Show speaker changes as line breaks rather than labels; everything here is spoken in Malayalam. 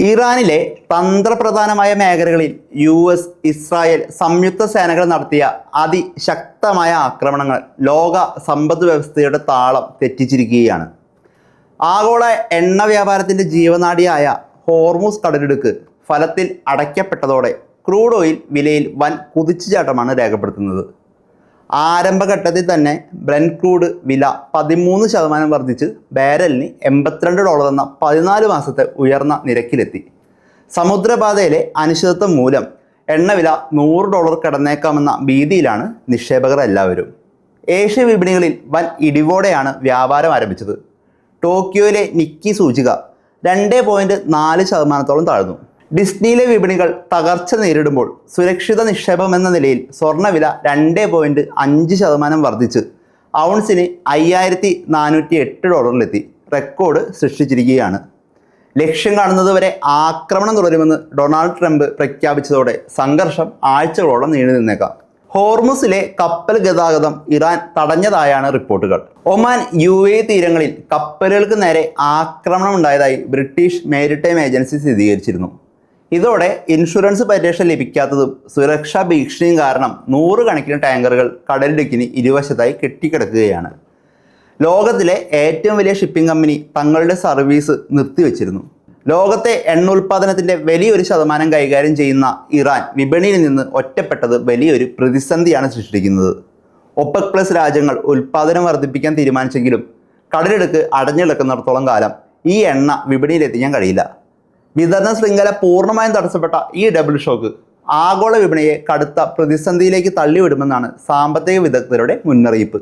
ഇറാനിലെ തന്ത്രപ്രധാനമായ മേഖലകളിൽ ഇസ്രായേൽ സംയുക്ത സേനകൾ നടത്തിയ അതിശക്തമായ ആക്രമണങ്ങൾ ലോക സമ്പദ് വ്യവസ്ഥയുടെ താളം തെറ്റിച്ചിരിക്കുകയാണ്. ആഗോള എണ്ണ വ്യാപാരത്തിൻ്റെ ജീവനാഡിയായ ഹോർമുസ് കടലിടുക്ക് ഫലത്തിൽ അടയ്ക്കപ്പെട്ടതോടെ ക്രൂഡ് ഓയിൽ വിലയിൽ വൻ കുതിച്ചുചാട്ടമാണ് രേഖപ്പെടുത്തുന്നത്. ആരംഭഘട്ടത്തിൽ തന്നെ ബ്രെന്റ് ക്രൂഡ് വില 13% വർദ്ധിച്ച് ബാരലിന് $82 എന്ന 14 മാസത്തെ ഉയർന്ന നിരക്കിലെത്തി. സമുദ്രപാതയിലെ അനിശ്ചിതത്വം മൂലം എണ്ണവില $100 കടന്നേക്കാമെന്ന ഭീതിയിലാണ് നിക്ഷേപകർ എല്ലാവരും. ഏഷ്യ വിപണികളിൽ വൻ ഇടിവോടെയാണ് വ്യാപാരം ആരംഭിച്ചത്. ടോക്കിയോയിലെ നിക്കി സൂചിക 2.4% താഴ്ന്നു. ഡിസ്നിയിലെ വിപണികൾ തകർച്ച നേരിടുമ്പോൾ സുരക്ഷിത നിക്ഷേപം എന്ന നിലയിൽ സ്വർണ്ണവില 2.5% വർദ്ധിച്ച് ഔൺസിന് $5,408 റെക്കോർഡ് സൃഷ്ടിച്ചിരിക്കുകയാണ്. ലക്ഷ്യം കാണുന്നതുവരെ ആക്രമണം തുടരുമെന്ന് ഡൊണാൾഡ് ട്രംപ് പ്രഖ്യാപിച്ചതോടെ സംഘർഷം ആഴ്ചകളോളം നീണ്ടു നിന്നേക്കാം. ഹോർമുസിലെ കപ്പൽ ഗതാഗതം ഇറാൻ തടഞ്ഞതായാണ് റിപ്പോർട്ടുകൾ. ഒമാൻ UAE തീരങ്ങളിൽ കപ്പലുകൾക്ക് നേരെ ആക്രമണം ഉണ്ടായതായി ബ്രിട്ടീഷ് മെരിടൈം ഏജൻസി സ്ഥിരീകരിച്ചിരുന്നു. ഇതോടെ ഇൻഷുറൻസ് പരിരക്ഷ ലഭിക്കാത്തതും സുരക്ഷാ ഭീഷണിയും കാരണം 100 കണക്കിന് ടാങ്കറുകൾ കടലിടുക്കിന് ഇരുവശത്തായി കെട്ടിക്കിടക്കുകയാണ്. ലോകത്തിലെ ഏറ്റവും വലിയ ഷിപ്പിംഗ് കമ്പനി തങ്ങളുടെ സർവീസ് നിർത്തിവെച്ചിരുന്നു. ലോകത്തെ എണ്ണ ഉൽപ്പാദനത്തിൻ്റെ വലിയൊരു ശതമാനം കൈകാര്യം ചെയ്യുന്ന ഇറാൻ വിപണിയിൽ നിന്ന് ഒറ്റപ്പെട്ടത് വലിയൊരു പ്രതിസന്ധിയാണ് സൃഷ്ടിക്കുന്നത്. OPEC+ രാജ്യങ്ങൾ ഉൽപ്പാദനം വർദ്ധിപ്പിക്കാൻ തീരുമാനിച്ചെങ്കിലും കടലിടുക്ക് അടഞ്ഞിടക്കുന്നിടത്തോളം കാലം ഈ എണ്ണ വിപണിയിലെത്തിക്കാൻ കഴിയില്ല. വിതരണ ശൃംഖല പൂർണ്ണമായും തടസ്സപ്പെട്ട ഈ ഡബിൾ ഷോക്ക് ആഗോള വിപണിയെ കടുത്ത പ്രതിസന്ധിയിലേക്ക് തള്ളിവിടുമെന്നാണ് സാമ്പത്തിക വിദഗ്ധരുടെ മുന്നറിയിപ്പ്.